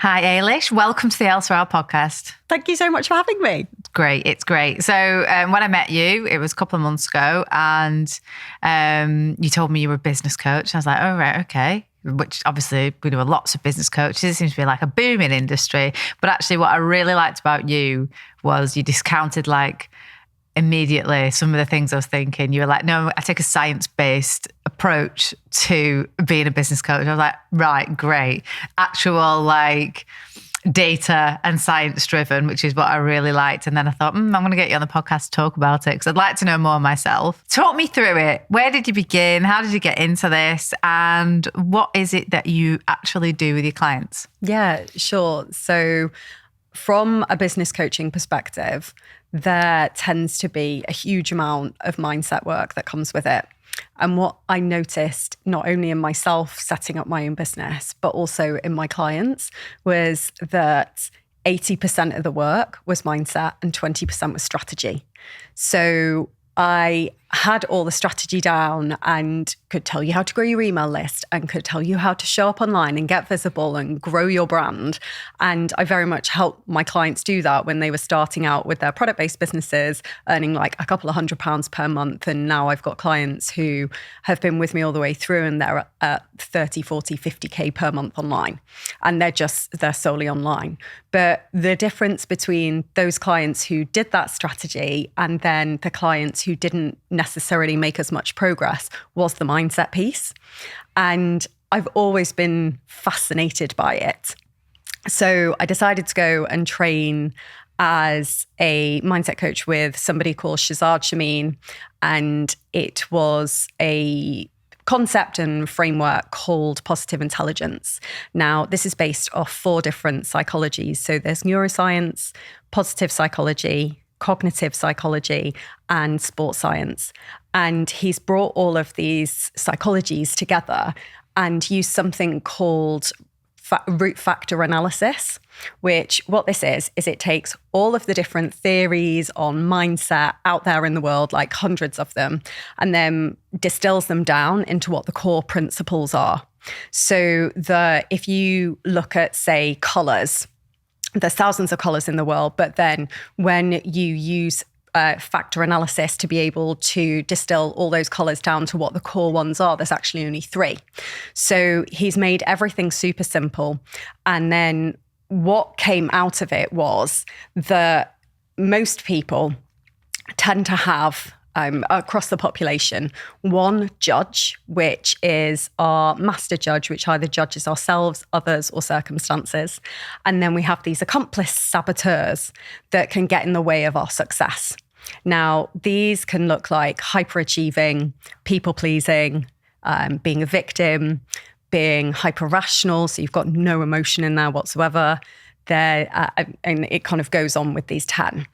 Hi, Ailish. Welcome to the Elle Sera podcast. Thank you so much for having me. Great. It's great. So when I met you, it was a couple of months ago, and you told me you were a business coach. I was like, oh, right, okay. Which obviously we know lots of business coaches. It seems to be like a booming industry. But actually what I really liked about you was you discounted immediately some of the things I was thinking. You were like, no, I take a science-based approach to being a business coach. I was like, right, great. Actual data and science driven, which is what I really liked. And then I thought, I'm going to get you on the podcast to talk about it because I'd like to know more myself. Talk me through it. Where did you begin? How did you get into this? And what is it that you actually do with your clients? Yeah, sure. So from a business coaching perspective, there tends to be a huge amount of mindset work that comes with it. And what I noticed, not only in myself setting up my own business, but also in my clients, was that 80% of the work was mindset and 20% was strategy. So I had all the strategy down and could tell you how to grow your email list and could tell you how to show up online and get visible and grow your brand. And I very much helped my clients do that when they were starting out with their product-based businesses, earning a couple of £100 per month. And now I've got clients who have been with me all the way through and they're at 30, 40, 50K per month online. And they're solely online. But the difference between those clients who did that strategy and then the clients who didn't necessarily make as much progress was the mindset piece. And I've always been fascinated by it. So I decided to go and train as a mindset coach with somebody called Shazad Shameen. And it was a concept and framework called positive intelligence. Now, this is based off 4 different psychologies. So there's neuroscience, positive psychology, cognitive psychology, and sports science. And he's brought all of these psychologies together and used something called root factor analysis, which what this is it takes all of the different theories on mindset out there in the world, like hundreds of them, and then distills them down into what the core principles are. So if you look at, say, colors, there's thousands of colors in the world, but then when you use factor analysis to be able to distill all those colors down to what the core ones are, there's actually only 3. So he's made everything super simple. And then what came out of it was that most people tend to have across the population, one judge, which is our master judge, which either judges ourselves, others, or circumstances. And then we have these accomplice saboteurs that can get in the way of our success. Now, these can look like hyperachieving, people-pleasing, being a victim, being hyper-rational, so you've got no emotion in there whatsoever. And it kind of goes on with these 10.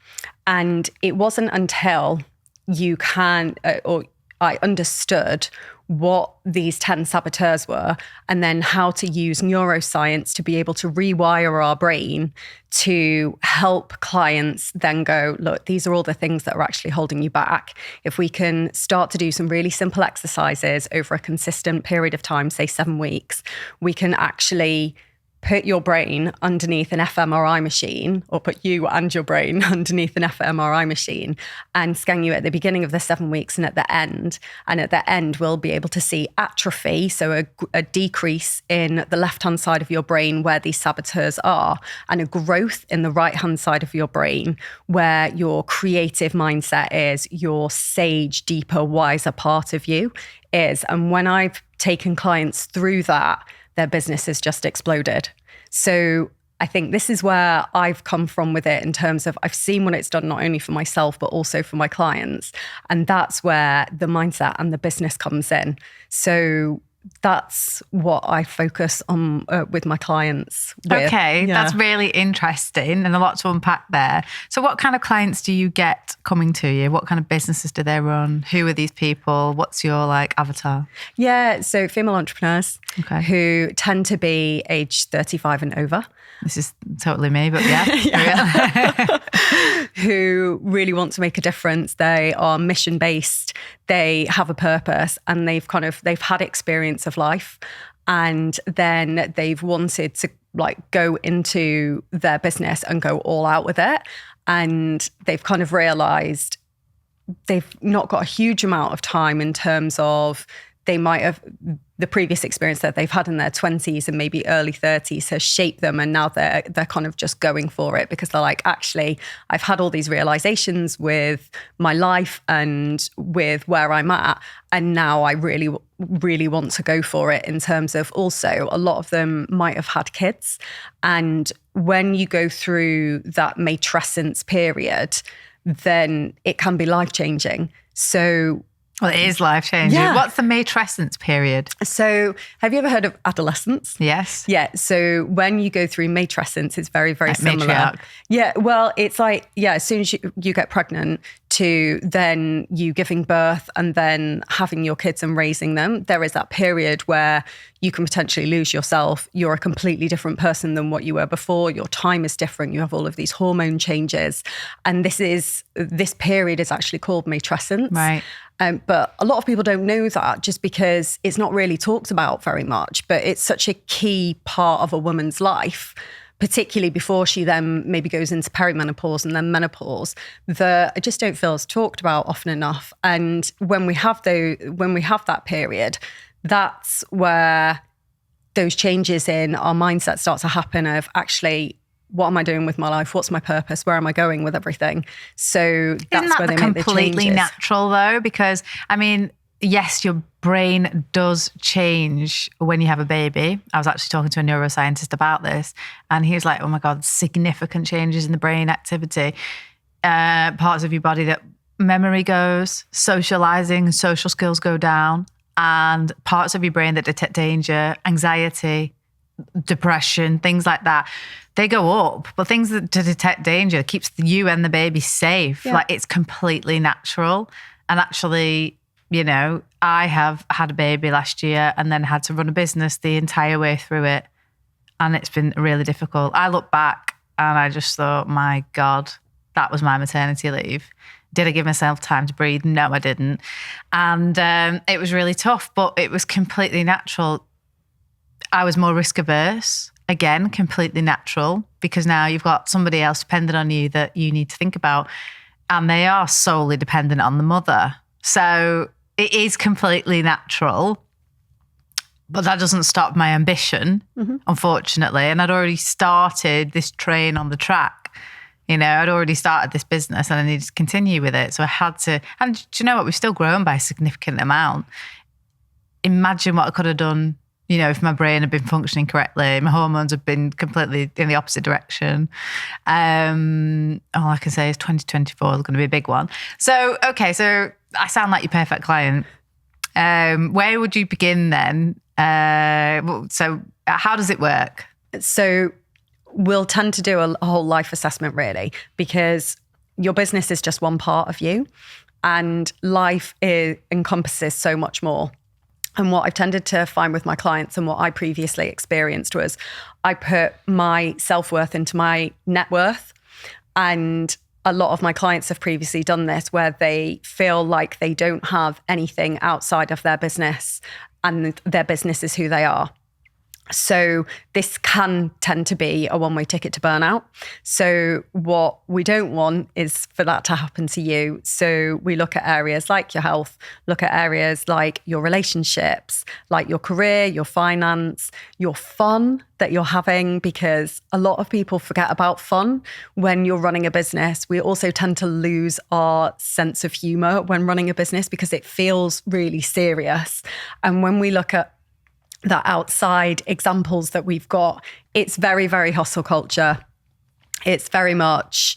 And it wasn't until I understood what these 10 saboteurs were and then how to use neuroscience to be able to rewire our brain to help clients then go, look, these are all the things that are actually holding you back. If we can start to do some really simple exercises over a consistent period of time, say 7 weeks, we can actually put your brain underneath an fMRI machine, or put you and your brain underneath an fMRI machine and scan you at the beginning of the 7 weeks and at the end. And at the end, we'll be able to see atrophy, so a decrease in the left-hand side of your brain where these saboteurs are, and a growth in the right-hand side of your brain where your creative mindset is, your sage, deeper, wiser part of you is. And when I've taken clients through that, their business has just exploded. So I think this is where I've come from with it in terms of I've seen what it's done not only for myself, but also for my clients. And that's where the mindset and the business comes in. So that's what I focus on with my clients. Okay, that's really interesting and a lot to unpack there. So what kind of clients do you get coming to you? What kind of businesses do they run? Who are these people? What's your avatar? Yeah, so female entrepreneurs who tend to be age 35 and over. This is totally me, but yeah. Who really want to make a difference. They are mission-based. They have a purpose and they've had experience of life. And then they've wanted to like go into their business and go all out with it. And they've kind of realized they've not got a huge amount of time in terms of they might have the previous experience that they've had in their 20s and maybe early 30s has shaped them. And now they're kind of just going for it because they're like, actually, I've had all these realizations with my life and with where I'm at. And now I really, really want to go for it in terms of also a lot of them might have had kids. And when you go through that matrescence period, then it can be life-changing. So well, it is life-changing. Yeah. What's the matrescence period? So have you ever heard of adolescence? Yes. Yeah. So when you go through matrescence, it's very, very Like similar. matriarch. Yeah. Well, it's like, yeah, as soon as you get pregnant to then you giving birth and then having your kids and raising them, there is that period where you can potentially lose yourself. You're a completely different person than what you were before. Your time is different. You have all of these hormone changes. And this period is actually called matrescence. Right. But a lot of people don't know that just because it's not really talked about very much. But it's such a key part of a woman's life, particularly before she then maybe goes into perimenopause and then menopause, that I just don't feel is talked about often enough. And when we have that period, that's where those changes in our mindset start to happen of actually, what am I doing with my life? What's my purpose? Where am I going with everything? So that's Isn't that where they make the changes. completely natural though? Because I mean, yes, your brain does change when you have a baby. I was actually talking to a neuroscientist about this, and he was like, "Oh my God, significant changes in the brain activity, parts of your body that memory goes, socializing, social skills go down, and parts of your brain that detect danger, anxiety, depression, things like that." They go up, but things that to detect danger keeps you and the baby safe. Yeah. Like it's completely natural. And actually, you know, I have had a baby last year and then had to run a business the entire way through it. And it's been really difficult. I look back and I just thought, my God, that was my maternity leave. Did I give myself time to breathe? No, I didn't. And it was really tough, but it was completely natural. I was more risk averse. Again, completely natural, because now you've got somebody else dependent on you that you need to think about, and they are solely dependent on the mother. So it is completely natural, but that doesn't stop my ambition, unfortunately. And I'd already started this train on the track. You know, I'd already started this business and I needed to continue with it. So I had to, and do you know what? We've still grown by a significant amount. Imagine what I could have done, you know, if my brain had been functioning correctly, my hormones had been completely in the opposite direction. All I can say is 2024 is going to be a big one. So, okay, so I sound like your perfect client. Where would you begin then? So how does it work? So we'll tend to do a whole life assessment really, because your business is just one part of you and life encompasses so much more. And what I've tended to find with my clients and what I previously experienced was I put my self-worth into my net worth. And a lot of my clients have previously done this where they feel like they don't have anything outside of their business and their business is who they are. So this can tend to be a one-way ticket to burnout. So what we don't want is for that to happen to you. So we look at areas like your health, look at areas like your relationships, like your career, your finance, your fun that you're having, because a lot of people forget about fun when you're running a business. We also tend to lose our sense of humor when running a business because it feels really serious. And when we look at that outside examples that we've got, it's very, very hustle culture. It's very much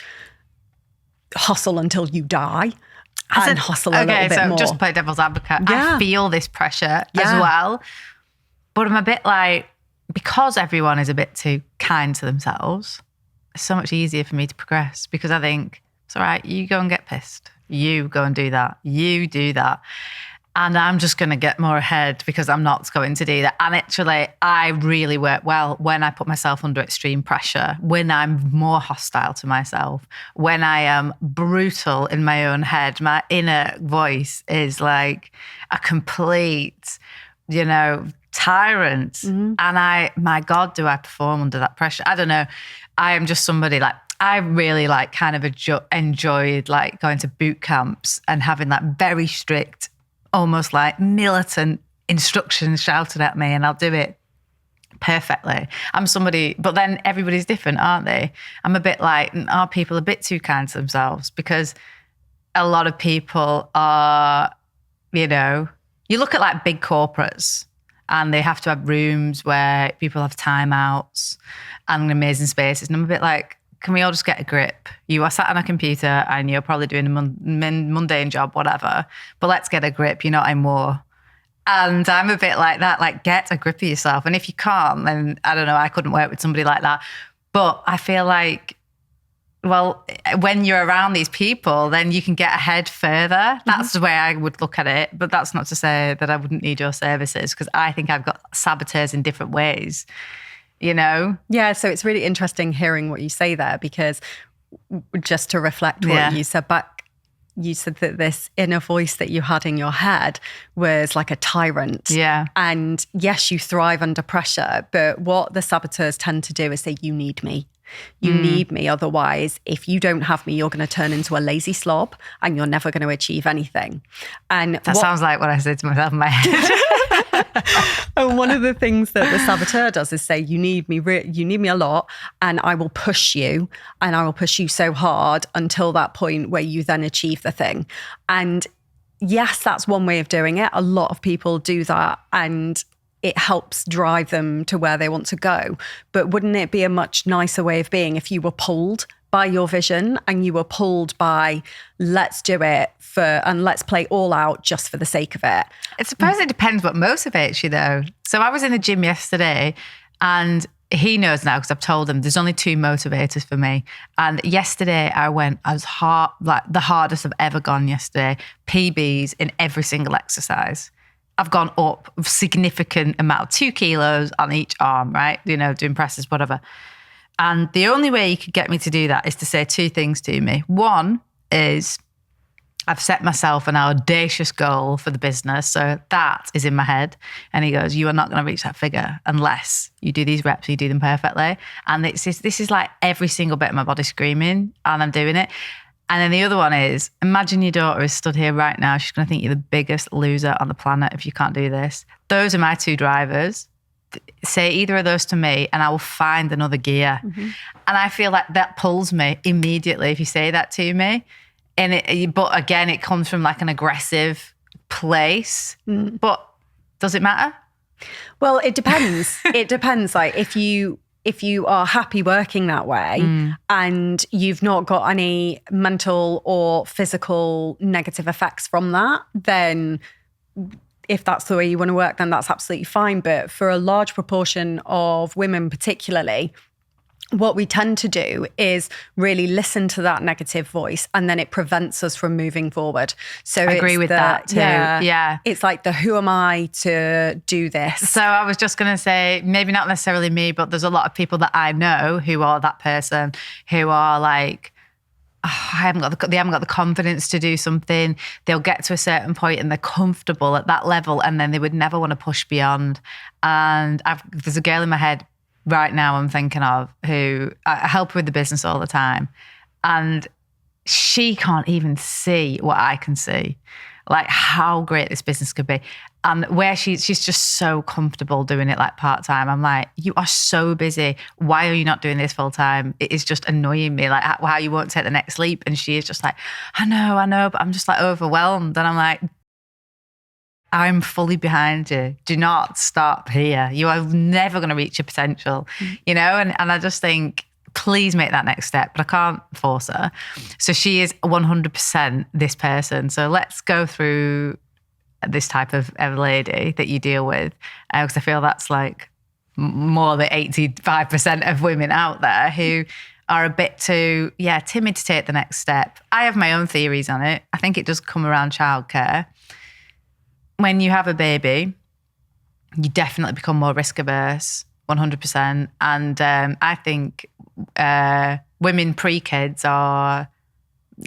hustle until you die and hustle a little bit more. Just play devil's advocate. Yeah. I feel this pressure as well, but I'm a bit like, because everyone is a bit too kind to themselves, it's so much easier for me to progress because I think, it's all right, you go and get pissed. You go and do that. You do that. And I'm just going to get more ahead because I'm not going to do that. And actually, I really work well when I put myself under extreme pressure, when I'm more hostile to myself, when I am brutal in my own head. My inner voice is like a complete, you know, tyrant. And my God, do I perform under that pressure? I don't know. I am just somebody like, I really like kind of enjoyed like going to boot camps and having that very strict, almost like militant instructions shouted at me, and I'll do it perfectly. I'm somebody, but then everybody's different, aren't they? I'm a bit like, are people a bit too kind to themselves? Because a lot of people are, you know, you look at like big corporates and they have to have rooms where people have timeouts and amazing spaces. And I'm a bit like, can we all just get a grip? You are sat on a computer and you're probably doing a mundane job, whatever, but let's get a grip. You're not in war. And I'm a bit like that, like get a grip of yourself. And if you can't, then I don't know, I couldn't work with somebody like that. But I feel like, well, when you're around these people, then you can get ahead further. That's the way I would look at it. But that's not to say that I wouldn't need your services, because I think I've got saboteurs in different ways, you know? Yeah, so it's really interesting hearing what you say there, because just to reflect what you said back, you said that this inner voice that you had in your head was like a tyrant. Yeah. And yes, you thrive under pressure, but what the saboteurs tend to do is say, you need me. You need me. Otherwise, if you don't have me, you're going to turn into a lazy slob and you're never going to achieve anything. And that sounds like what I said to myself in my head. And one of the things that the saboteur does is say, you need me a lot, and I will push you, and I will push you so hard until that point where you then achieve the thing. And yes, that's one way of doing it. A lot of people do that, and it helps drive them to where they want to go. But wouldn't it be a much nicer way of being if you were pulled by your vision and you were pulled by, let's do it and let's play all out just for the sake of it? I suppose it depends what motivates you though. So I was in the gym yesterday, and he knows now because I've told him there's only two motivators for me. And yesterday I was hard, like the hardest I've ever gone yesterday, PBs in every single exercise. I've gone up a significant amount, 2 kilos on each arm, right? You know, doing presses, whatever. And the only way you could get me to do that is to say two things to me. One is I've set myself an audacious goal for the business. So that is in my head. And he goes, you are not going to reach that figure unless you do these reps, you do them perfectly. And this is like every single bit of my body screaming, and I'm doing it. And then the other one is, imagine your daughter is stood here right now. She's going to think you're the biggest loser on the planet if you can't do this. Those are my two drivers. Say either of those to me and I will find another gear. And I feel like that pulls me immediately if you say that to me. But again, it comes from like an aggressive place. But does it matter? Well, it depends. It depends. Like if you are happy working that way and you've not got any mental or physical negative effects from that, then if that's the way you want to work, then that's absolutely fine. But for a large proportion of women particularly, what we tend to do is really listen to that negative voice, and then it prevents us from moving forward. So I agree with that too. Yeah. It's like who am I to do this? So I was just going to say, maybe not necessarily me, but there's a lot of people that I know who are that person, who are like, they haven't got the confidence to do something. They'll get to a certain point and they're comfortable at that level, and then they would never want to push beyond. And there's a girl in my head right now I'm thinking of who I help her with the business all the time, and she can't even see what I can see, like how great this business could be. And where she's just so comfortable doing it like part-time. I'm like, you are so busy. Why are you not doing this full-time? It is just annoying me, like how you won't take the next leap. And she is just like, I know, but I'm just like overwhelmed. And I'm like, I'm fully behind you. Do not stop here. You are never going to reach your potential, you know? And I just think, please make that next step, but I can't force her. So she is 100% this person. So let's go through this type of lady that you deal with, because I feel that's like more than 85% of women out there who are a bit too, timid to take the next step. I have my own theories on it. I think it does come around childcare. When you have a baby, you definitely become more risk averse, 100%. And I think women pre-kids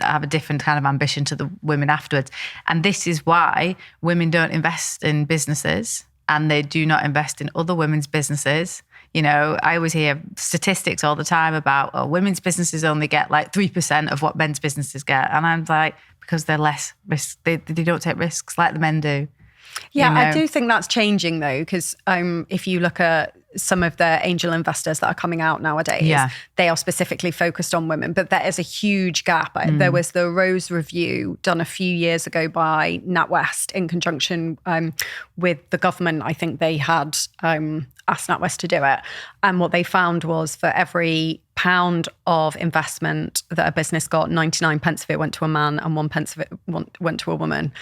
have a different kind of ambition to the women afterwards. And this is why women don't invest in businesses and they do not invest in other women's businesses. You know, I always hear statistics all the time about women's businesses only get like 3% of what men's businesses get. And I'm like, because they're less risk, they don't take risks like the men do. Yeah, you know? I do think that's changing though, because if you look at some of the angel investors that are coming out nowadays, they are specifically focused on women, but there is a huge gap. There was the Rose Review done a few years ago by NatWest in conjunction with the government. I think they had asked NatWest to do it. And what they found was for every pound of investment that a business got, 99 pence of it went to a man and 1 pence of it went to a woman.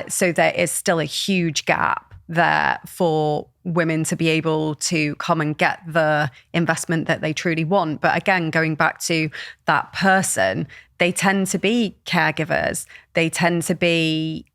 So there is still a huge gap there for women to be able to come and get the investment that they truly want. But again, going back to that person, they tend to be caregivers. They tend to be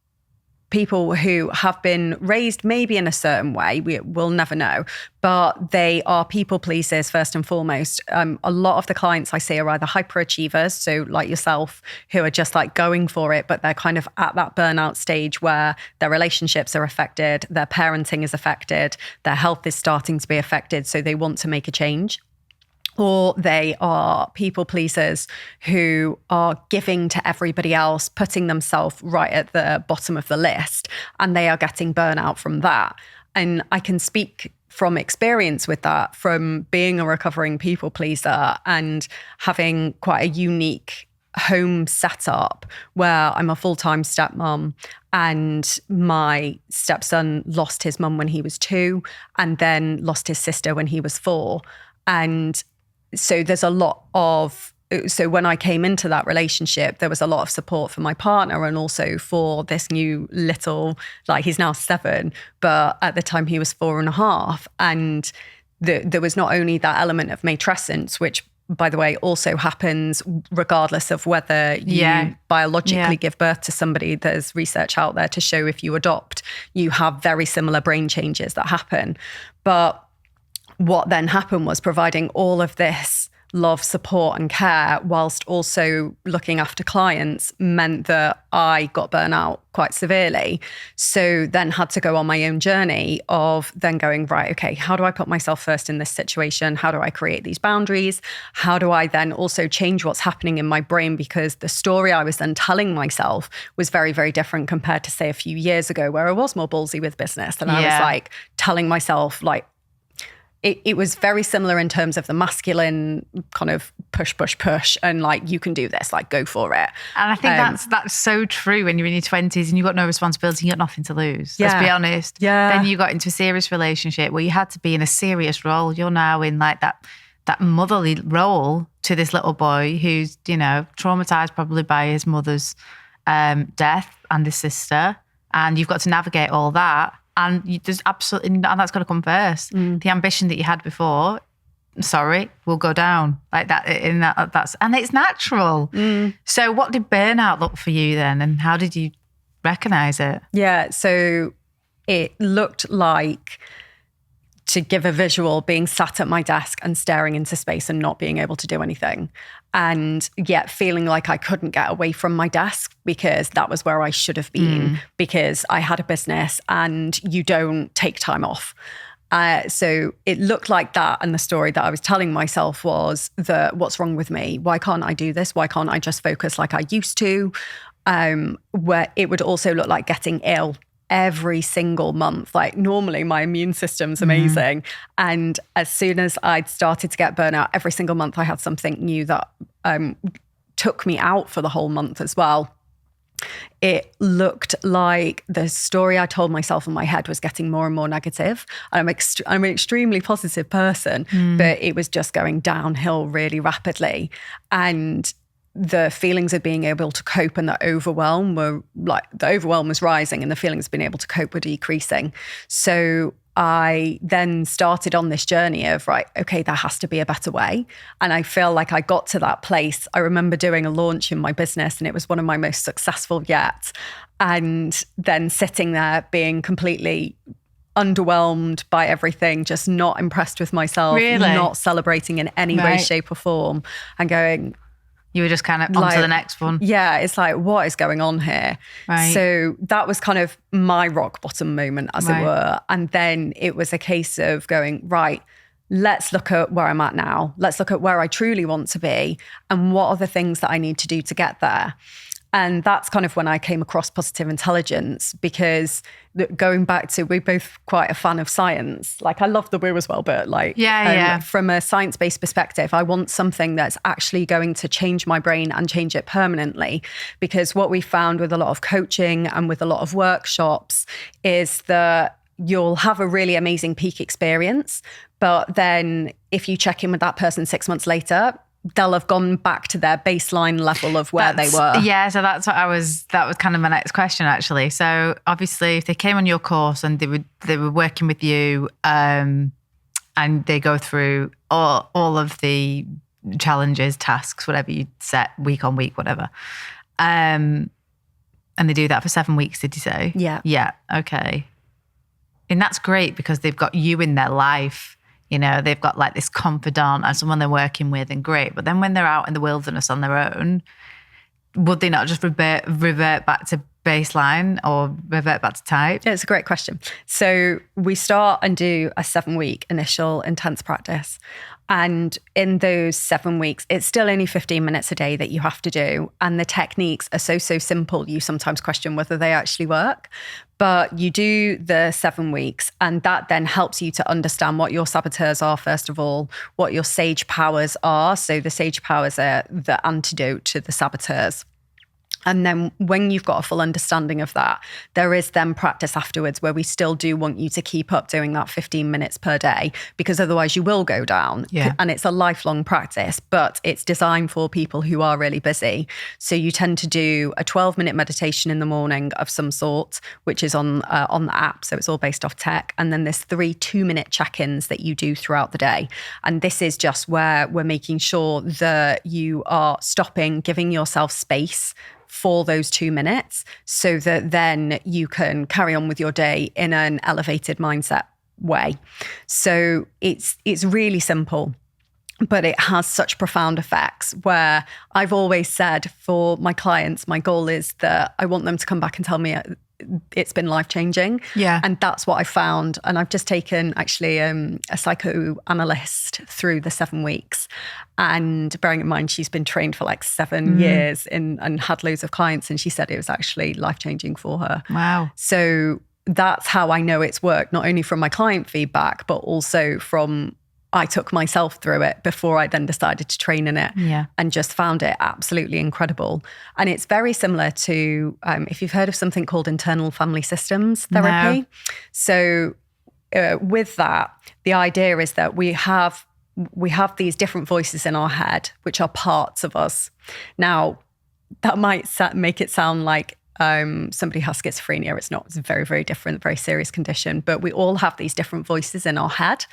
people who have been raised maybe in a certain way, we'll never know, but they are people pleasers first and foremost. A lot of the clients I see are either hyperachievers, so like yourself, who are just like going for it, but they're kind of at that burnout stage where their relationships are affected, their parenting is affected, their health is starting to be affected, so they want to make a change. Or they are people pleasers who are giving to everybody else, putting themselves right at the bottom of the list, and they are getting burnout from that. And I can speak from experience with that, from being a recovering people pleaser and having quite a unique home setup where I'm a full-time stepmom, and my stepson lost his mum when he was 2 and then lost his sister when he was 4. And so there's a lot of, so when I came into that relationship, there was a lot of support for my partner and also for this new little, like he's now 7, but at the time he was 4.5. And there was not only that element of matrescence, which by the way also happens regardless of whether you biologically give birth to somebody. There's research out there to show if you adopt, you have very similar brain changes that happen. But what then happened was providing all of this love, support and care whilst also looking after clients meant that I got burnt out quite severely. So then had to go on my own journey of then going, right, okay, how do I put myself first in this situation? How do I create these boundaries? How do I then also change what's happening in my brain? Because the story I was then telling myself was very, very different compared to say a few years ago where I was more ballsy with business. And I was like telling myself like, it was very similar in terms of the masculine kind of push, and like, you can do this, like go for it. And I think that's so true when you're in your 20s and you've got no responsibility, you've got nothing to lose. Let's be honest. Yeah. Then you got into a serious relationship where you had to be in a serious role. You're now in like that motherly role to this little boy who's, you know, traumatized probably by his mother's death and his sister. And you've got to navigate all that. And there's absolutely, and that's got to come first. The ambition that you had before, will go down like that. And it's natural. So, what did burnout look for you then, and how did you recognize it? Yeah, so it looked like, to give a visual, being sat at my desk and staring into space and not being able to do anything. And yet feeling like I couldn't get away from my desk because that was where I should have been, because I had a business and you don't take time off. So it looked like that. And the story that I was telling myself was what's wrong with me? Why can't I do this? Why can't I just focus like I used to? Where it would also look like getting ill every single month. Like normally my immune system's amazing. And as soon as I'd started to get burnout, every single month I had something new that took me out for the whole month as well. It looked like the story I told myself in my head was getting more and more negative. I'm an extremely positive person, but it was just going downhill really rapidly. And the feelings of being able to cope and the overwhelm was rising and the feelings of being able to cope were decreasing. So I then started on this journey of, right, okay, there has to be a better way. And I feel like I got to that place. I remember doing a launch in my business and it was one of my most successful yet. And then sitting there being completely underwhelmed by everything, just not impressed with myself, not celebrating in any way, shape or form, and going, You were just kind of on to the next one. Yeah, it's like, what is going on here? Right. So that was kind of my rock bottom moment, as it were. And then it was a case of going, right, let's look at where I'm at now. Let's look at where I truly want to be and what are the things that I need to do to get there. And that's kind of when I came across positive intelligence, because going back to, we're both quite a fan of science. Like, I love the woo as well, but like, from a science-based perspective, I want something that's actually going to change my brain and change it permanently. Because what we found with a lot of coaching and with a lot of workshops is that you'll have a really amazing peak experience, but then if you check in with that person 6 months later, they'll have gone back to their baseline level of where they were. Yeah, so that was kind of my next question, actually. So obviously, if they came on your course and they were working with you, and they go through all of the challenges, tasks, whatever you set week on week, whatever, and they do that for 7 weeks, did you say? Yeah. Yeah. Okay. And that's great because they've got you in their life. You know, they've got like this confidant and someone they're working with, and great. But then when they're out in the wilderness on their own, would they not just revert back to baseline or revert back to type? Yeah, it's a great question. So we start and do a 7-week initial intense practice. And in those 7 weeks, it's still only 15 minutes a day that you have to do. And the techniques are so simple. You sometimes question whether they actually work. But you do the 7 weeks, and that then helps you to understand what your saboteurs are, first of all, what your sage powers are. So the sage powers are the antidote to the saboteurs. And then when you've got a full understanding of that, there is then practice afterwards where we still do want you to keep up doing that 15 minutes per day, because otherwise you will go down. Yeah. And it's a lifelong practice, but it's designed for people who are really busy. So you tend to do a 12-minute meditation in the morning of some sort, which is on the app. So it's all based off tech. And then there's 3 2-minute check-ins that you do throughout the day. And this is just where we're making sure that you are stopping, giving yourself space for those 2 minutes, so that then you can carry on with your day in an elevated mindset way. So it's really simple, but it has such profound effects, where I've always said for my clients, my goal is that I want them to come back and tell me it's been life-changing. Yeah. And that's what I found. And I've just taken actually a psychoanalyst through the 7 weeks. And bearing in mind, she's been trained for like 7 years and had loads of clients. And she said it was actually life-changing for her. Wow. So that's how I know it's worked, not only from my client feedback, but also from I took myself through it before I then decided to train in it, and just found it absolutely incredible. And it's very similar to, if you've heard of something called internal family systems therapy. No. So with that, the idea is that we have these different voices in our head, which are parts of us. Now, that might make it sound like somebody has schizophrenia. It's not. It's a very, very different, very serious condition. But we all have these different voices in our head.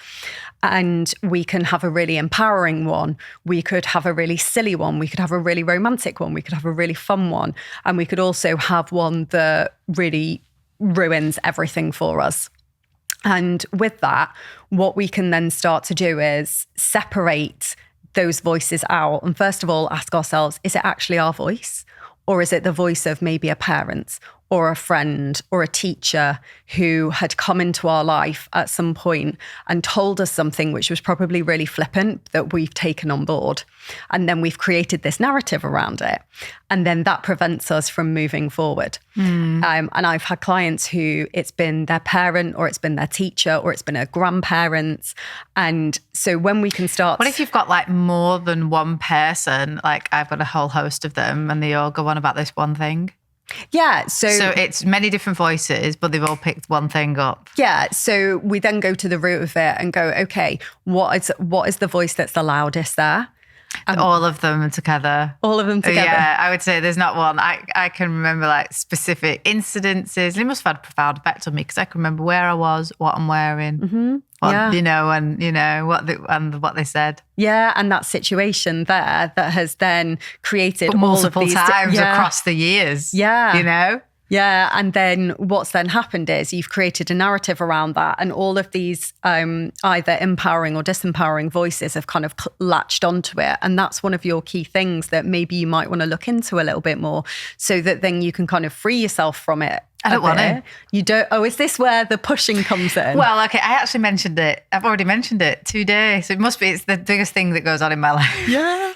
And we can have a really empowering one. We could have a really silly one. We could have a really romantic one. We could have a really fun one. And we could also have one that really ruins everything for us. And with that, what we can then start to do is separate those voices out. And first of all, ask ourselves, is it actually our voice? Or is it the voice of maybe a parent or a friend or a teacher who had come into our life at some point and told us something which was probably really flippant that we've taken on board? And then we've created this narrative around it. And then that prevents us from moving forward. And I've had clients who it's been their parent or it's been their teacher or it's been a grandparent. And so when we can start... What if you've got like more than one person? Like I've got a whole host of them and they all go on about this one thing. Yeah. So it's many different voices, but they've all picked one thing up. Yeah. So we then go to the root of it and go, okay, what is the voice that's the loudest there? All of them together. All of them together. Yeah, I would say there's not one. I can remember like specific incidences. They must have had a profound effect on me because I can remember where I was, what I'm wearing, what, you know, and you know what they said. Yeah, and that situation there that has then created multiple all of these times across the years. Yeah, you know. Yeah. And then what's then happened is you've created a narrative around that. And all of these either empowering or disempowering voices have kind of latched onto it. And that's one of your key things that maybe you might want to look into a little bit more so that then you can kind of free yourself from it. I don't want to. You don't? Oh, is this where the pushing comes in? Well, okay, I actually mentioned it. I've already mentioned it today. So it's the biggest thing that goes on in my life. Yeah.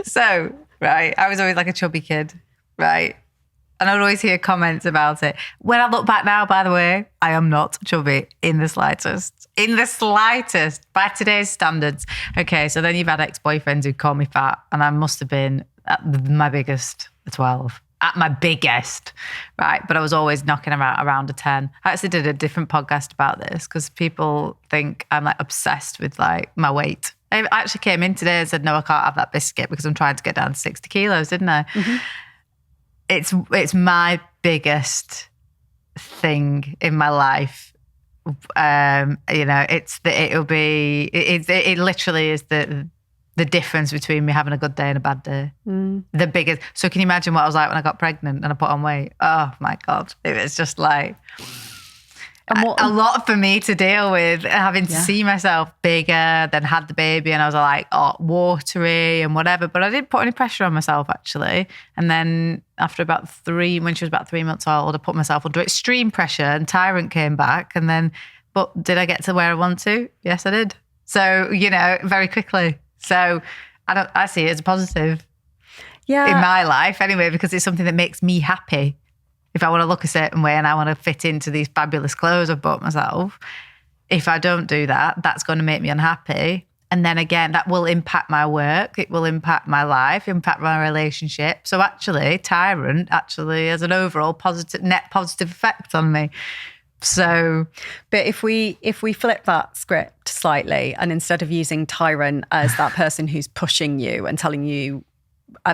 So, right, I was always like a chubby kid, right? And I would always hear comments about it. When I look back now, by the way, I am not chubby in the slightest. In the slightest, by today's standards. Okay, so then you've had ex-boyfriends who call me fat, and I must have been at my biggest, a 12. At my biggest, right? But I was always knocking around a 10. I actually did a different podcast about this because people think I'm like obsessed with like my weight. I actually came in today and said, no, I can't have that biscuit because I'm trying to get down to 60 kilos, didn't I? Mm-hmm. It's my biggest thing in my life. It literally is the difference between me having a good day and a bad day. The biggest. So can you imagine what I was like when I got pregnant and I put on weight? Oh my God. It was just like a lot for me to deal with, having to see myself bigger, then had the baby and I was like, watery and whatever. But I didn't put any pressure on myself actually. And then after when she was about 3 months old, I put myself under extreme pressure and Tyrant came back. And then, but did I get to where I want to? Yes, I did. So, very quickly. So I see it as a positive in my life anyway, because it's something that makes me happy. If I want to look a certain way and I want to fit into these fabulous clothes I've bought myself, if I don't do that, that's going to make me unhappy. And then again, that will impact my work. It will impact my life, impact my relationship. So actually, Tyrant has an overall net positive effect on me. So, but if we flip that script slightly and instead of using Tyrant as that person who's pushing you and telling you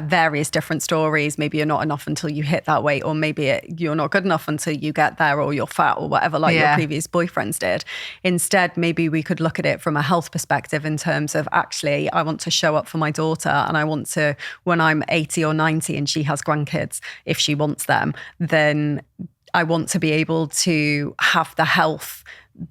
various different stories, maybe you're not enough until you hit that weight, or maybe you're not good enough until you get there, or you're fat or whatever, like your previous boyfriends did. Instead, maybe we could look at it from a health perspective in terms of actually, I want to show up for my daughter and I want to, when I'm 80 or 90 and she has grandkids, if she wants them, then I want to be able to have the health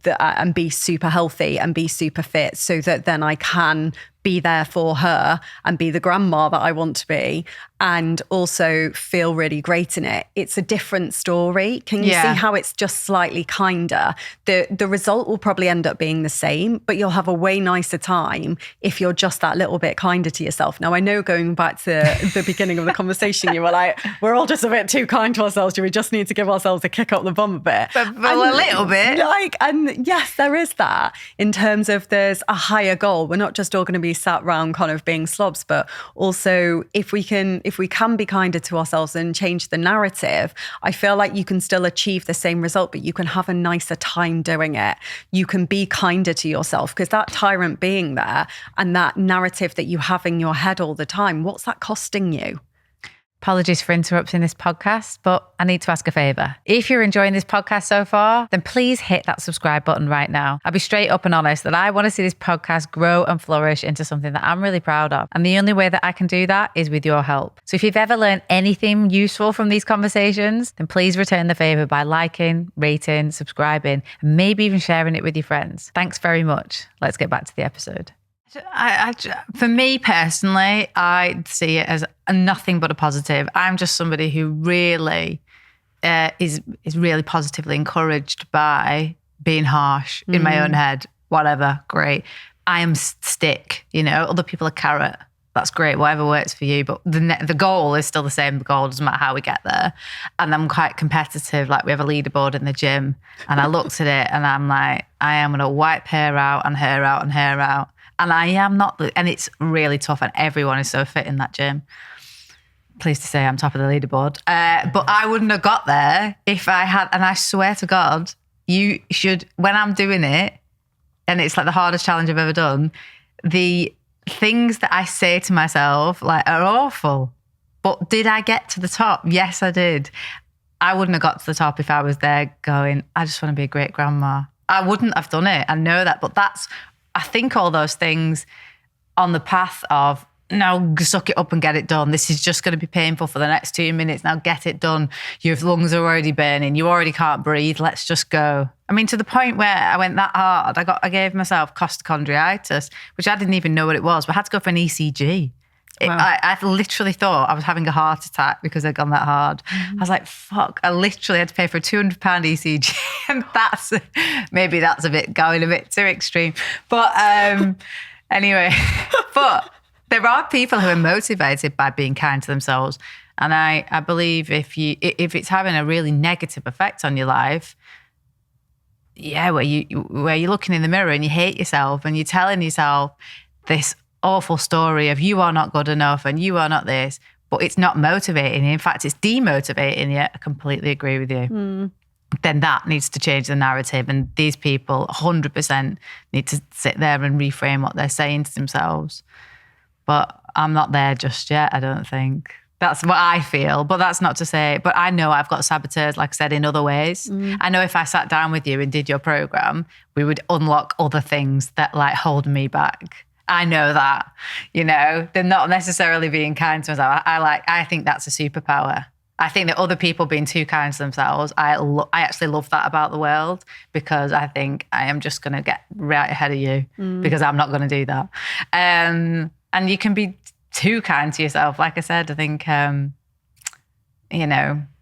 and be super healthy and be super fit so that then I can be there for her and be the grandma that I want to be and also feel really great in it. It's a different story. Can you see how it's just slightly kinder? The result will probably end up being the same, but you'll have a way nicer time if you're just that little bit kinder to yourself. Now, I know going back to the beginning of the conversation, you were like, we're all just a bit too kind to ourselves. Do we just need to give ourselves a kick up the bum a bit? But a little bit. And yes, there is that in terms of there's a higher goal. We're not just all going to be sat around kind of being slobs, but also if we can be kinder to ourselves and change the narrative, I feel like you can still achieve the same result, but you can have a nicer time doing it. You can be kinder to yourself because that Tyrant being there and that narrative that you have in your head all the time, what's that costing you? Apologies for interrupting this podcast, but I need to ask a favour. If you're enjoying this podcast so far, then please hit that subscribe button right now. I'll be straight up and honest that I want to see this podcast grow and flourish into something that I'm really proud of. And the only way that I can do that is with your help. So if you've ever learned anything useful from these conversations, then please return the favour by liking, rating, subscribing, and maybe even sharing it with your friends. Thanks very much. Let's get back to the episode. For me personally, I see it as nothing but a positive. I'm just somebody who really is really positively encouraged by being harsh in my own head. Whatever, great. I am stick, other people are carrot. That's great, whatever works for you. But the goal is still the same. The goal doesn't matter how we get there. And I'm quite competitive. Like we have a leaderboard in the gym and I looked at it and I'm like, I am going to wipe her out and her out and her out. And I am not, and it's really tough and everyone is so fit in that gym. Pleased to say I'm top of the leaderboard. But I wouldn't have got there if I had, and I swear to God, you should, when I'm doing it, and it's like the hardest challenge I've ever done, the things that I say to myself are awful. But did I get to the top? Yes, I did. I wouldn't have got to the top if I was there going, I just want to be a great grandma. I wouldn't have done it. I know that, but I think all those things on the path of now suck it up and get it done. This is just going to be painful for the next 2 minutes. Now get it done. Your lungs are already burning. You already can't breathe. Let's just go. I mean, to the point where I went that hard, I gave myself costochondritis, which I didn't even know what it was, but I had to go for an ECG. Wow. I literally thought I was having a heart attack because I'd gone that hard. I was like, fuck, I literally had to pay for a £200 ECG. And maybe that's going a bit too extreme. But anyway, but there are people who are motivated by being kind to themselves. And I believe if it's having a really negative effect on your life, where you're looking in the mirror and you hate yourself and you're telling yourself this awful story of you are not good enough and you are not this, but it's not motivating you. In fact, it's demotivating you. I completely agree with you. Then that needs to change the narrative. And these people 100% need to sit there and reframe what they're saying to themselves. But I'm not there just yet, I don't think. That's what I feel. But that's not to say, but I know I've got saboteurs, like I said, in other ways. I know if I sat down with you and did your program, we would unlock other things that like hold me back. I know that, they're not necessarily being kind to themselves. I think that's a superpower. I think that other people being too kind to themselves, I actually love that about the world, because I think I am just going to get right ahead of you because I'm not going to do that. And you can be too kind to yourself. Like I said, I think,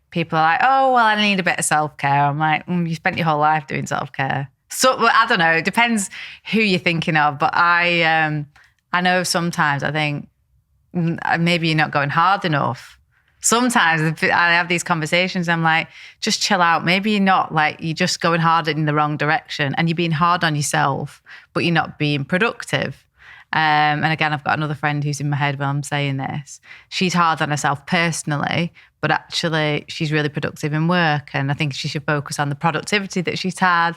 people are like, oh, well, I need a bit of self-care. I'm like, you spent your whole life doing self-care. So I don't know. It depends who you're thinking of. But I know sometimes I think maybe you're not going hard enough. Sometimes I have these conversations. I'm like, just chill out. Maybe you're not you're just going hard in the wrong direction and you're being hard on yourself, but you're not being productive. And again, I've got another friend who's in my head when I'm saying this. She's hard on herself personally, but actually she's really productive in work. And I think she should focus on the productivity that she's had.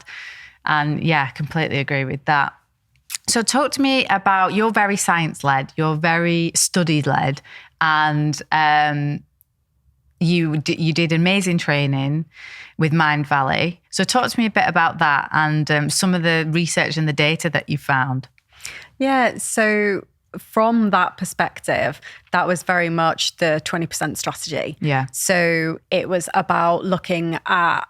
And yeah, completely agree with that. So talk to me about, you're very science-led, you're very study-led, and you did amazing training with Mind Valley. So talk to me a bit about that and some of the research and the data that you found. Yeah, so from that perspective, that was very much the 20% strategy. Yeah. So it was about looking at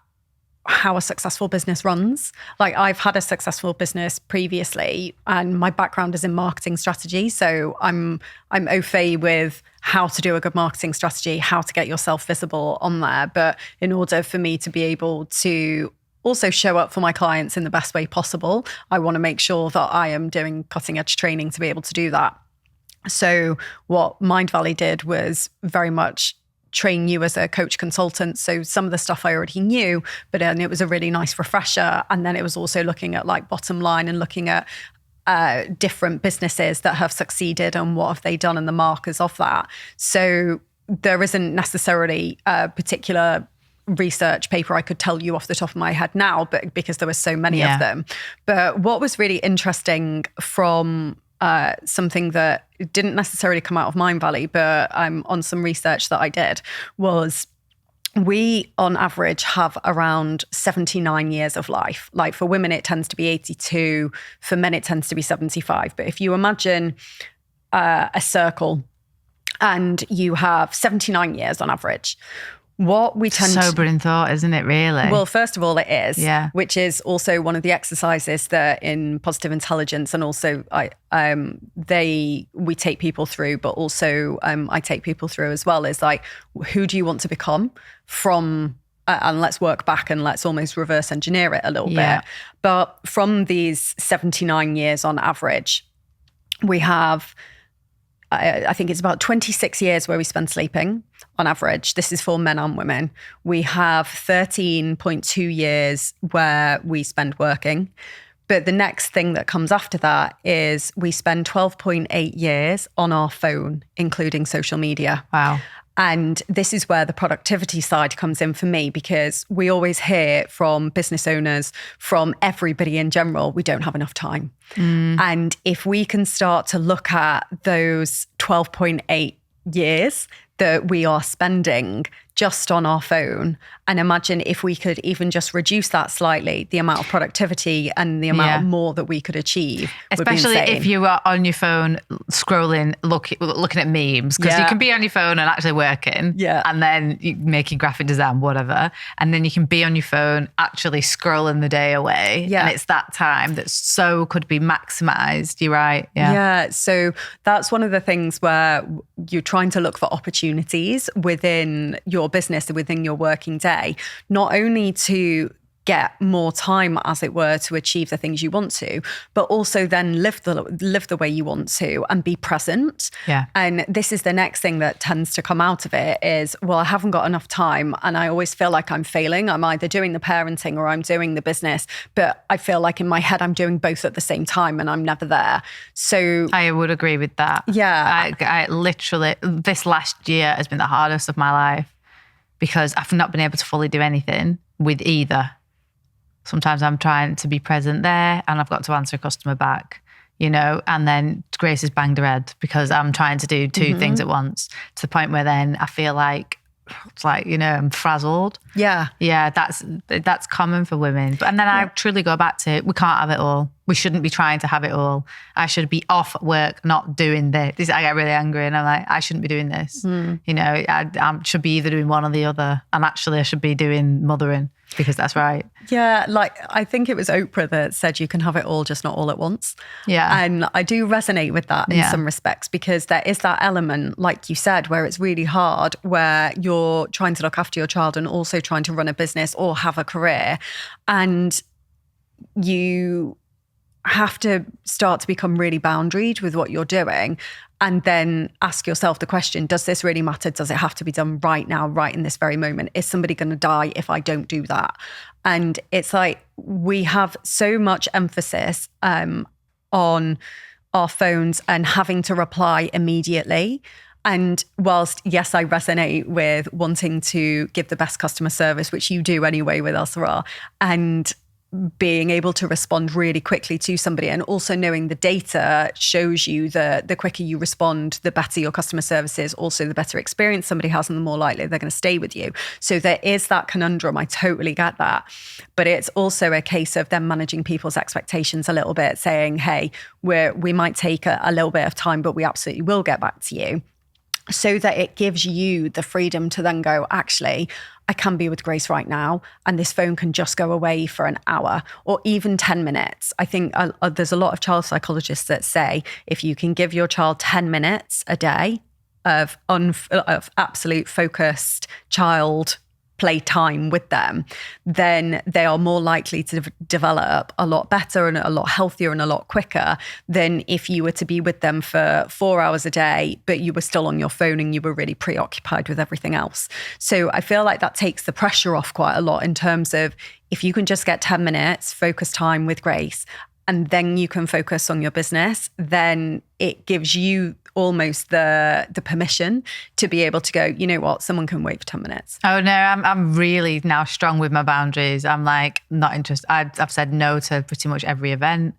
how a successful business runs. Like, I've had a successful business previously and my background is in marketing strategy. So I'm au fait with how to do a good marketing strategy, how to get yourself visible on there. But in order for me to be able to also show up for my clients in the best way possible, I want to make sure that I am doing cutting edge training to be able to do that. So what Mind Valley did was very much train you as a coach consultant. So some of the stuff I already knew, but then it was a really nice refresher. And then it was also looking at bottom line and looking at different businesses that have succeeded and what have they done and the markers of that. So there isn't necessarily a particular research paper I could tell you off the top of my head now, but because there were so many of them. But what was really interesting from something that didn't necessarily come out of Mind Valley, but on some research that I did, was we on average have around 79 years of life. Like for women, it tends to be 82. For men, it tends to be 75. But if you imagine a circle and you have 79 years on average, what we tend sobering thought, isn't it, really? Well, first of all, it is, yeah. Which is also one of the exercises that in positive intelligence, and also we take people through, but also I take people through as well, is like, who do you want to become from, and let's work back and let's almost reverse engineer it a little bit. But from these 79 years on average, we have, I think it's about 26 years where we spend sleeping on average. This is for men and women. We have 13.2 years where we spend working. But the next thing that comes after that is we spend 12.8 years on our phone, including social media. Wow. And this is where the productivity side comes in for me, because we always hear from business owners, from everybody in general, we don't have enough time. And if we can start to look at those 12.8 years, that we are spending just on our phone. And imagine if we could even just reduce that slightly, the amount of productivity and the amount more that we could achieve. Especially if you are on your phone scrolling, looking at memes, because you can be on your phone and actually working, and then making graphic design, whatever. And then you can be on your phone actually scrolling the day away. Yeah. And it's that time that so could be maximized. You're right. Yeah. So that's one of the things where you're trying to look for opportunities within your business, within your working day, not only to get more time, as it were, to achieve the things you want to, but also then live the way you want to and be present. Yeah. And this is the next thing that tends to come out of it is, well, I haven't got enough time and I always feel like I'm failing. I'm either doing the parenting or I'm doing the business, but I feel like in my head I'm doing both at the same time and I'm never there. So I would agree with that. Yeah. I literally, this last year has been the hardest of my life because I've not been able to fully do anything with either. Sometimes I'm trying to be present there and I've got to answer a customer back, and then Grace has banged her head because I'm trying to do two things at once, to the point where then I feel like, it's like, I'm frazzled. Yeah. Yeah, that's common for women. And then I truly go back to, we can't have it all. We shouldn't be trying to have it all. I should be off at work, not doing this. I get really angry and I'm like, I shouldn't be doing this. I should be either doing one or the other. And actually I should be doing mothering because that's right. Yeah, like I think it was Oprah that said you can have it all, just not all at once. Yeah. And I do resonate with that in some respects, because there is that element, like you said, where it's really hard, where you're trying to look after your child and also trying to run a business or have a career. And you have to start to become really boundaried with what you're doing, and then ask yourself the question, does this really matter? Does it have to be done right now, right in this very moment? Is somebody going to die if I don't do that? And it's like, we have so much emphasis on our phones and having to reply immediately. And whilst, yes, I resonate with wanting to give the best customer service, which you do anyway with Elle Sera, and being able to respond really quickly to somebody, and also knowing the data shows you that the quicker you respond, the better your customer service is, also the better experience somebody has and the more likely they're going to stay with you. So there is that conundrum. I totally get that. But it's also a case of them managing people's expectations a little bit, saying, hey, we might take a little bit of time, but we absolutely will get back to you. So that it gives you the freedom to then go, actually, I can be with Grace right now, and this phone can just go away for an hour or even 10 minutes. I think there's a lot of child psychologists that say if you can give your child 10 minutes a day of absolute focused child playtime with them, then they are more likely to develop a lot better and a lot healthier and a lot quicker than if you were to be with them for 4 hours a day, but you were still on your phone and you were really preoccupied with everything else. So I feel like that takes the pressure off quite a lot, in terms of if you can just get 10 minutes focus time with Grace, and then you can focus on your business, then it gives you almost the permission to be able to go, you know what, someone can wait for 10 minutes. Oh no, I'm really now strong with my boundaries. I'm like not interested. I've said no to pretty much every event.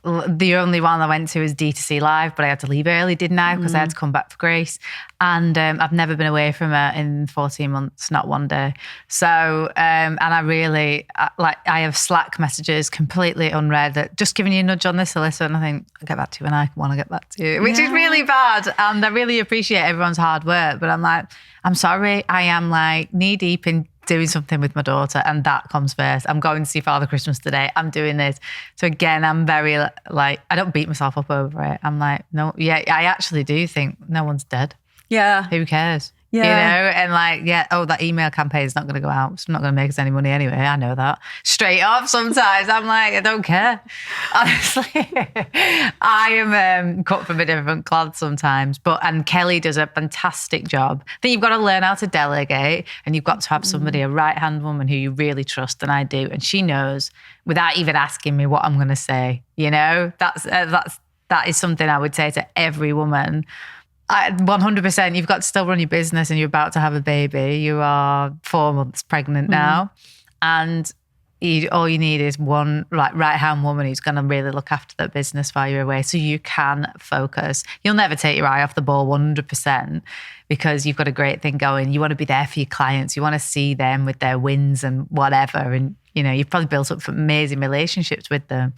The only one I went to was D2C Live, but I had to leave early, didn't I? Because I had to come back for Grace. And I've never been away from her in 14 months, not one day. So, and I really, I have Slack messages completely unread that just giving you a nudge on this, Alyssa, and I think, I'll get back to you when I want to get back to you, which is really bad. And I really appreciate everyone's hard work, but I'm like, I'm sorry, I am like knee deep in doing something with my daughter, and that comes first. I'm going to see Father Christmas today. I'm doing this. So again, I'm very like, I don't beat myself up over it. I'm like, no, yeah, I actually do think no one's dead. Yeah. Who cares? Yeah. And like, that email campaign is not going to go out. It's not going to make us any money anyway. I know that. Straight off sometimes. I'm like, I don't care. Honestly, I am cut from a different cloth sometimes. And Kelly does a fantastic job. I think you've got to learn how to delegate, and you've got to have somebody, a right-hand woman who you really trust, and I do. And she knows without even asking me what I'm going to say. That is something I would say to every woman. 100%, you've got to still run your business, and you're about to have a baby. You are 4 months pregnant now. And all you need is one right-hand woman who's going to really look after the business while you're away, so you can focus. You'll never take your eye off the ball 100% because you've got a great thing going. You want to be there for your clients. You want to see them with their wins and whatever. And, you've probably built up amazing relationships with them.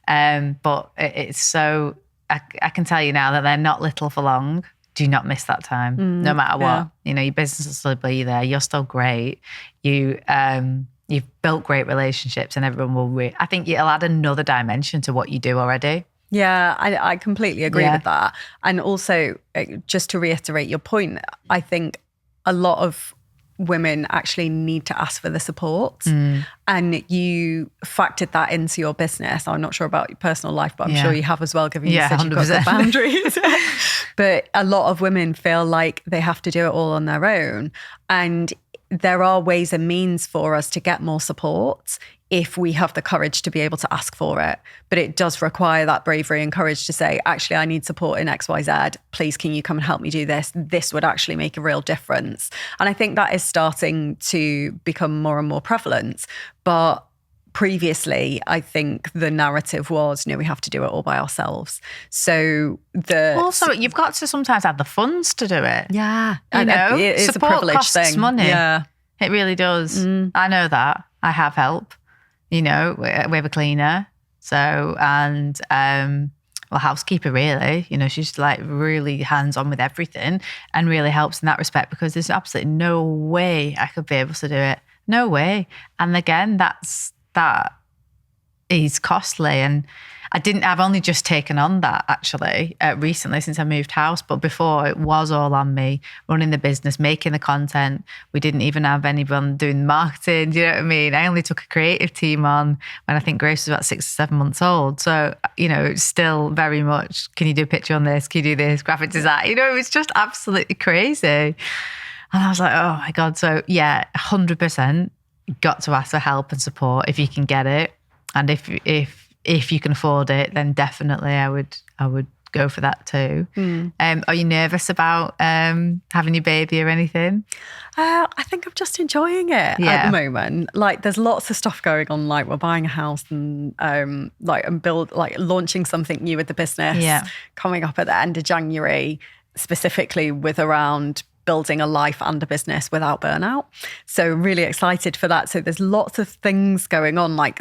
But it's so, I can tell you now that they're not little for long. Do not miss that time, no matter what. Yeah. Your business will still be there. You're still great. You've built great relationships, and everyone will. I think it'll add another dimension to what you do already. Yeah, I completely agree with that. And also, just to reiterate your point, I think a lot of women actually need to ask for the support. And you factored that into your business. I'm not sure about your personal life, but I'm sure you have as well, given you said you've got the boundaries. But a lot of women feel like they have to do it all on their own. And there are ways and means for us to get more support if we have the courage to be able to ask for it. But it does require that bravery and courage to say, actually, I need support in XYZ. Please, can you come and help me do this? This would actually make a real difference. And I think that is starting to become more and more prevalent. But previously, I think the narrative was, we have to do it all by ourselves. So also, you've got to sometimes have the funds to do it. Yeah. It is a privilege costs thing. Money. Yeah. It really does. I know that. I have help. We have a cleaner. So, and housekeeper really, she's like really hands-on with everything and really helps in that respect, because there's absolutely no way I could be able to do it. No way. And again, that is costly. And I've only just taken on that actually recently since I moved house. But before, it was all on me, running the business, making the content. We didn't even have anyone doing marketing. Do you know what I mean? I only took a creative team on when I think Grace was about 6 or 7 months old. So, it's still very much, can you do a picture on this? Can you do this? Graphic design? It was just absolutely crazy. And I was like, oh my God. So yeah, 100% got to ask for help and support if you can get it. And if you can afford it, then definitely I would go for that too. Are you nervous about having your baby or anything? I think I'm just enjoying it at the moment. Like, there's lots of stuff going on. Like, we're buying a house and launching something new with the business coming up at the end of January, specifically with around building a life and a business without burnout. So really excited for that. So there's lots of things going on, like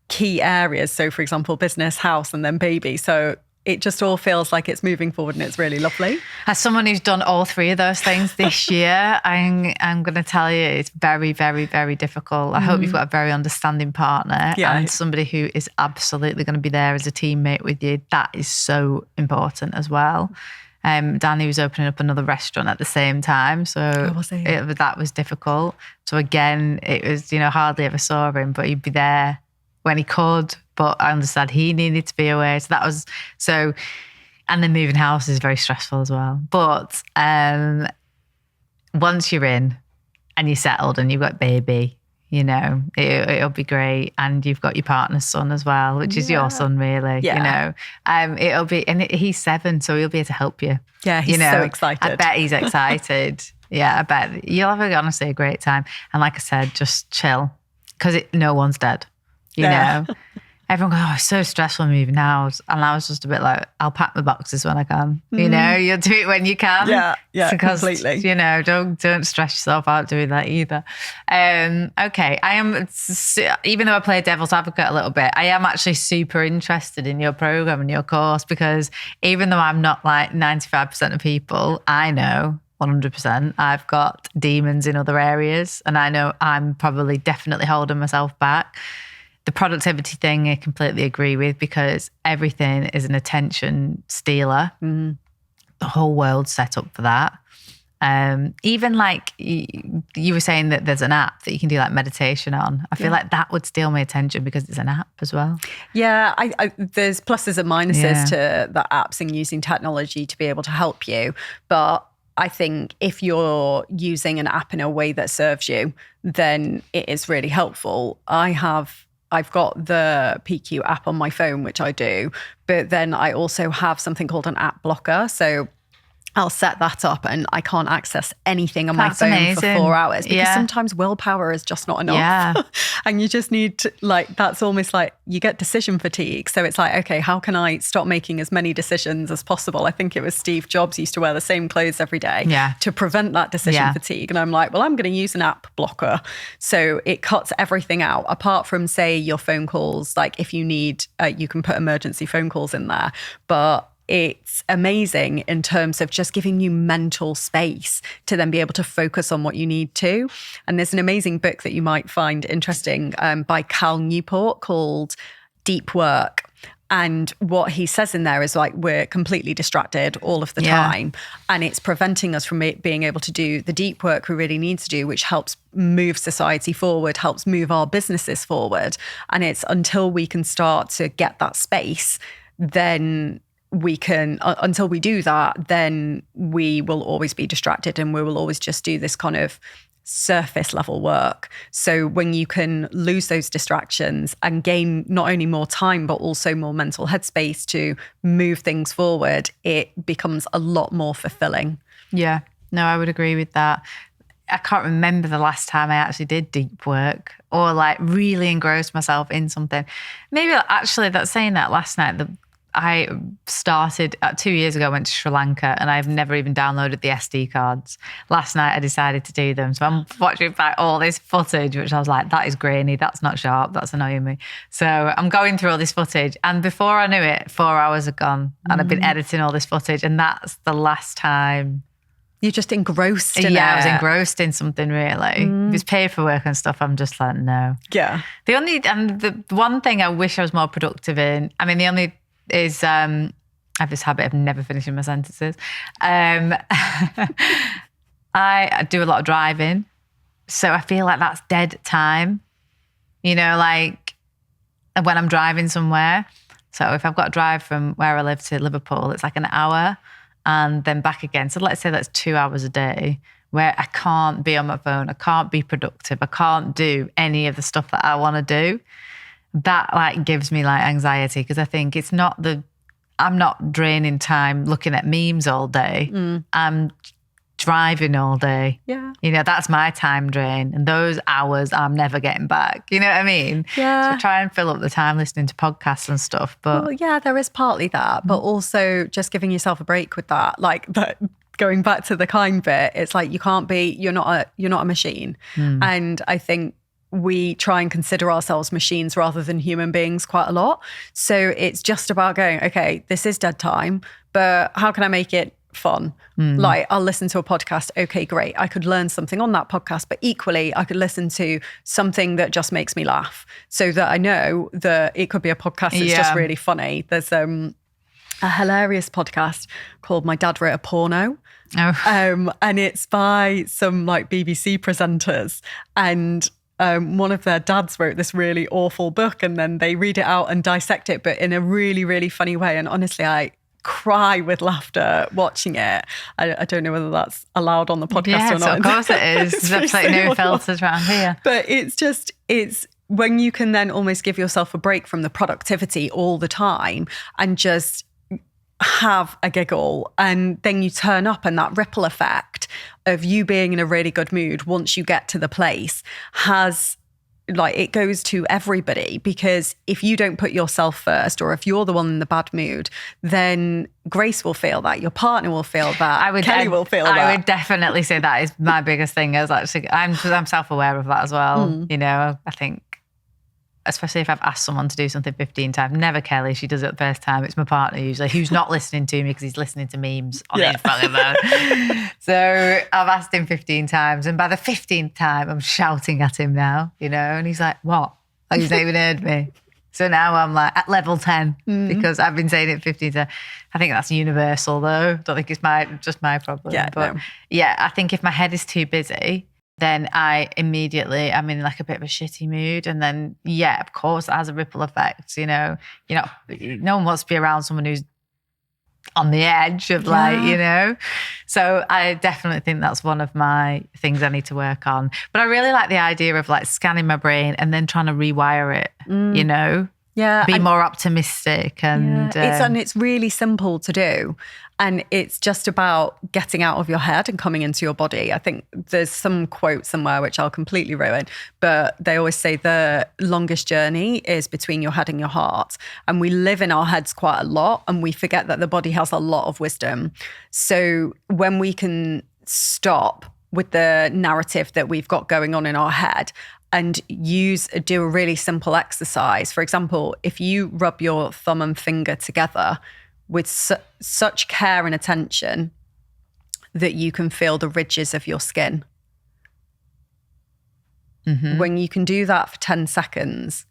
key areas. So for example, business, house, and then baby. So it just all feels like it's moving forward, and it's really lovely. As someone who's done all three of those things this year, I'm going to tell you it's very, very, very difficult. I hope you've got a very understanding partner and somebody who is absolutely going to be there as a teammate with you. That is so important as well. Danny was opening up another restaurant at the same time. So that was difficult. So again, it was, hardly ever saw him, but he'd be there when he could. But I understand he needed to be away. So that was and then moving house is very stressful as well. But once you're in and you're settled and you've got baby, it'll be great. And you've got your partner's son as well, which is your son really, it'll be, and he's 7, so he'll be able to help you. Yeah, he's so excited. I bet he's excited. I bet you'll have honestly a great time. And like I said, just chill, because no one's dead, you know. Everyone goes, oh, it's so stressful moving house. And I was just a bit like, I'll pack the boxes when I can. You'll do it when you can. Yeah, because, completely. Don't stress yourself out doing that either. Okay, I am, even though I play devil's advocate a little bit, I am actually super interested in your program and your course, because even though I'm not like 95% of people, I know 100%, I've got demons in other areas. And I know I'm probably definitely holding myself back. The productivity thing, I completely agree with, because everything is an attention stealer. The whole world's set up for that. Even like you were saying that there's an app that you can do like meditation on. I feel like that would steal my attention because it's an app as well. Yeah, there's pluses and minuses to the apps and using technology to be able to help you. But I think if you're using an app in a way that serves you, then it is really helpful. I've got the PQ app on my phone, which I do, but then I also have something called an app blocker. So I'll set that up and I can't access anything on That's my phone amazing. for 4 hours because Yeah. sometimes willpower is just not enough. Yeah. And you just need to, like, that's almost like you get decision fatigue. So it's like, okay, how can I stop making as many decisions as possible? I think it was Steve Jobs used to wear the same clothes every day to prevent that decision fatigue. And I'm like, well, I'm going to use an app blocker. So it cuts everything out apart from, say, your phone calls. Like if you need, you can put emergency phone calls in there. But it's amazing in terms of just giving you mental space to then be able to focus on what you need to. And there's an amazing book that you might find interesting by Cal Newport called Deep Work. And what he says in there is like, we're completely distracted all of the time. And it's preventing us from being able to do the deep work we really need to do, which helps move society forward, helps move our businesses forward. And it's until we can start to get that space, then we can, until we do that, then we will always be distracted and we will always just do this kind of surface level work. So when you can lose those distractions and gain not only more time, but also more mental headspace to move things forward, it becomes a lot more fulfilling. Yeah, no, I would agree with that. I can't remember the last time I actually did deep work or like really engrossed myself in something. Maybe actually that's saying that last night, I started 2 years ago, I went to Sri Lanka and I've never even downloaded the SD cards. Last night I decided to do them. So I'm watching back all this footage, which I was like, that is grainy, that's not sharp, that's annoying me. So I'm going through all this footage and before I knew it, 4 hours had gone and I've been editing all this footage and that's the last time. You're just engrossed in it. Yeah, I was engrossed in something really. If it's paperwork and stuff, I'm just like, no. Yeah. The one thing I wish I was more productive in, I mean, the only is I have this habit of never finishing my sentences. I do a lot of driving, so I feel like that's dead time. You know, like when I'm driving somewhere. So if I've got to drive from where I live to Liverpool, it's like an hour and then back again. So let's say that's 2 hours a day where I can't be on my phone, I can't be productive, I can't do any of the stuff that I want to do. That like gives me like anxiety because I think I'm not draining time looking at memes all day. I'm driving all day. Yeah. You know, that's my time drain. And those hours I'm never getting back. You know what I mean? Yeah. So I try and fill up the time listening to podcasts and stuff. But well, yeah, there is partly that, but also just giving yourself a break with that. Like that going back to the kind bit, it's like you're not a machine. And I think we try and consider ourselves machines rather than human beings quite a lot. So it's just about going, okay, this is dead time, but how can I make it fun? Like I'll listen to a podcast. Okay, great. I could learn something on that podcast, but equally I could listen to something that just makes me laugh so that I know that it could be a podcast that's just really funny. There's a hilarious podcast called My Dad Wrote a Porno. And it's by some like BBC presenters and one of their dads wrote this really awful book and then they read it out and dissect it, but in a really, really funny way. And honestly, I cry with laughter watching it. I don't know whether that's allowed on the podcast or not. Of course it is. There's absolutely no filters around here. But it's when you can then almost give yourself a break from the productivity all the time and just have a giggle, and then you turn up and that ripple effect of you being in a really good mood once you get to the place has like it goes to everybody, because if you don't put yourself first or if you're the one in the bad mood, then Grace will feel that, your partner will feel that, Kelly will feel that. I would definitely say that is my biggest thing is actually I'm self-aware of that as well. You know, I think especially if I've asked someone to do something 15 times, never Kelly, she does it the first time. It's my partner usually who's not listening to me because he's listening to memes on his fucking phone. So I've asked him 15 times and by the 15th time I'm shouting at him now, you know, and he's like, what? Oh, he's not even heard me. So now I'm like at level 10 because I've been saying it 15 times. I think that's universal though. Don't think it's just my problem. Yeah, but yeah, I think if my head is too busy, then I'm in like a bit of a shitty mood. And then, yeah, of course, it has a ripple effect, you know, no one wants to be around someone who's on the edge of like, you know. So I definitely think that's one of my things I need to work on. But I really like the idea of like scanning my brain and then trying to rewire it, you know. Yeah. Be more optimistic and... it's really simple to do. And it's just about getting out of your head and coming into your body. I think there's some quote somewhere, which I'll completely ruin, but they always say the longest journey is between your head and your heart. And we live in our heads quite a lot, and we forget that the body has a lot of wisdom. So when we can stop with the narrative that we've got going on in our head and do a really simple exercise. For example, if you rub your thumb and finger together with such care and attention that you can feel the ridges of your skin. Mm-hmm. When you can do that for 10 seconds,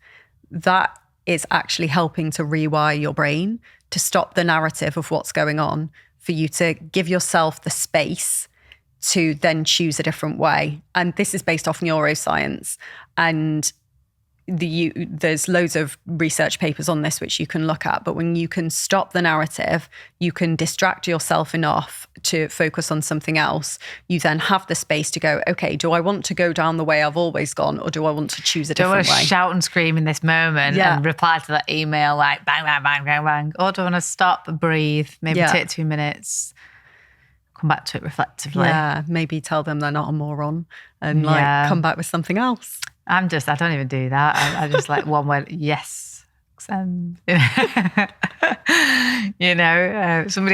that is actually helping to rewire your brain, to stop the narrative of what's going on, for you to give yourself the space to then choose a different way. And this is based off neuroscience. And there's loads of research papers on this which you can look at. But when you can stop the narrative, you can distract yourself enough to focus on something else. You then have the space to go, okay, do I want to go down the way I've always gone, or do I want to choose a different way? Do I want to shout and scream in this moment and reply to that email like bang, bang, bang, bang, bang? Or do I want to stop and breathe, maybe take 2 minutes, come back to it reflectively? Yeah, maybe tell them they're not a moron and come back with something else. I don't even do that. I just like one word, yes. Somebody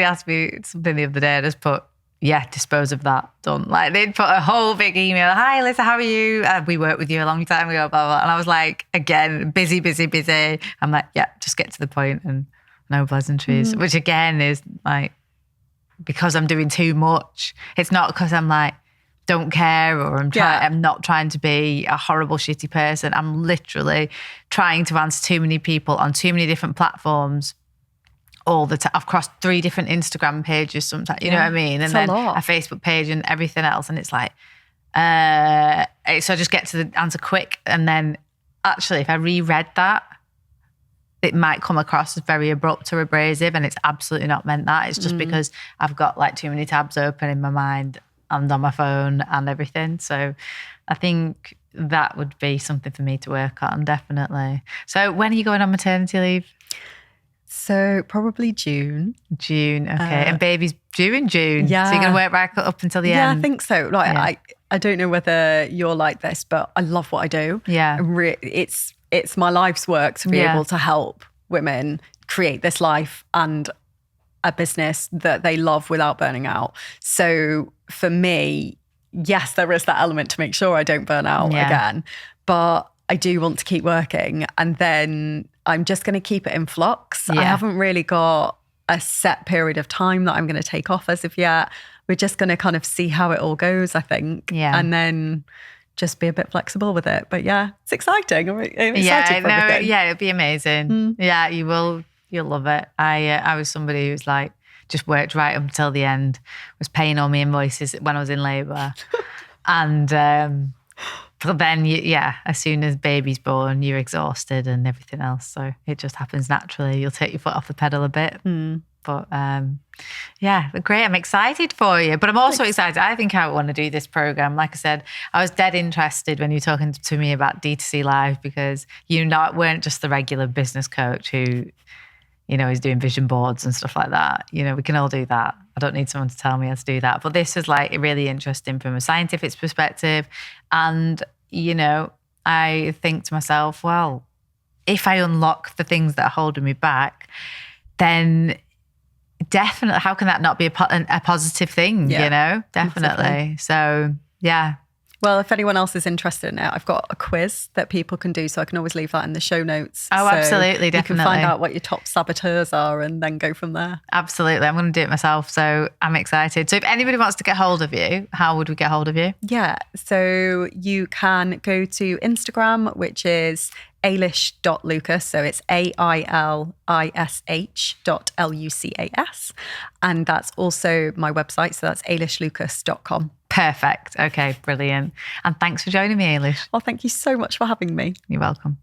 asked me something the other day, I just put, dispose of that, done. Like they'd put a whole big email, hi Lisa, how are you? We worked with you a long time ago, blah, blah. And I was like, again, busy. I'm like, just get to the point and no pleasantries, which again is like, because I'm doing too much. It's not because I'm like, don't care, or I'm not trying to be a horrible, shitty person. I'm literally trying to answer too many people on too many different platforms all the time. I've crossed 3 different Instagram pages sometimes, you know what I mean? And then a Facebook page and everything else. And it's like, so I just get to the answer quick. And then actually, if I reread that, it might come across as very abrupt or abrasive, and it's absolutely not meant that. It's just because I've got like too many tabs open in my mind and on my phone and everything. So I think that would be something for me to work on, definitely. So when are you going on maternity leave? So probably June. June, okay. And baby's due in June. Yeah. So you're going to work right up until the end? Yeah, I think so. I don't know whether you're like this, but I love what I do. Yeah. It's my life's work to be able to help women create this life and a business that they love without burning out. So for me, yes, there is that element to make sure I don't burn out again, but I do want to keep working, and then I'm just going to keep it in flux. I haven't really got a set period of time that I'm going to take off as of yet. We're just going to kind of see how it all goes, I think. Yeah. And then just be a bit flexible with it. But it's exciting. I'm excited for everything. Yeah, it'll be amazing. Yeah, you will. You'll love it. I was somebody who's like, just worked right up until the end, was paying all my invoices when I was in labour. And but then, as soon as baby's born, you're exhausted and everything else. So it just happens naturally. You'll take your foot off the pedal a bit. But great. I'm excited for you. But I'm also excited. I think I want to do this program. Like I said, I was dead interested when you were talking to me about D2C Live, because you weren't just the regular business coach who, is doing vision boards and stuff like that. We can all do that. I don't need someone to tell me how to do that. But this is like really interesting from a scientific perspective. And, I think to myself, well, if I unlock the things that are holding me back, then definitely, how can that not be a positive thing, Definitely. Absolutely. So, Well, if anyone else is interested in it, I've got a quiz that people can do, so I can always leave that in the show notes. Oh, so absolutely, definitely. You can find out what your top saboteurs are and then go from there. Absolutely. I'm going to do it myself, so I'm excited. So if anybody wants to get hold of you, how would we get hold of you? Yeah, so you can go to Instagram, which is Ailish.Lucas. So it's AILISH.LUCAS. And that's also my website. So that's ailishlucas.com. Perfect. Okay, brilliant. And thanks for joining me, Ailish. Well, thank you so much for having me. You're welcome.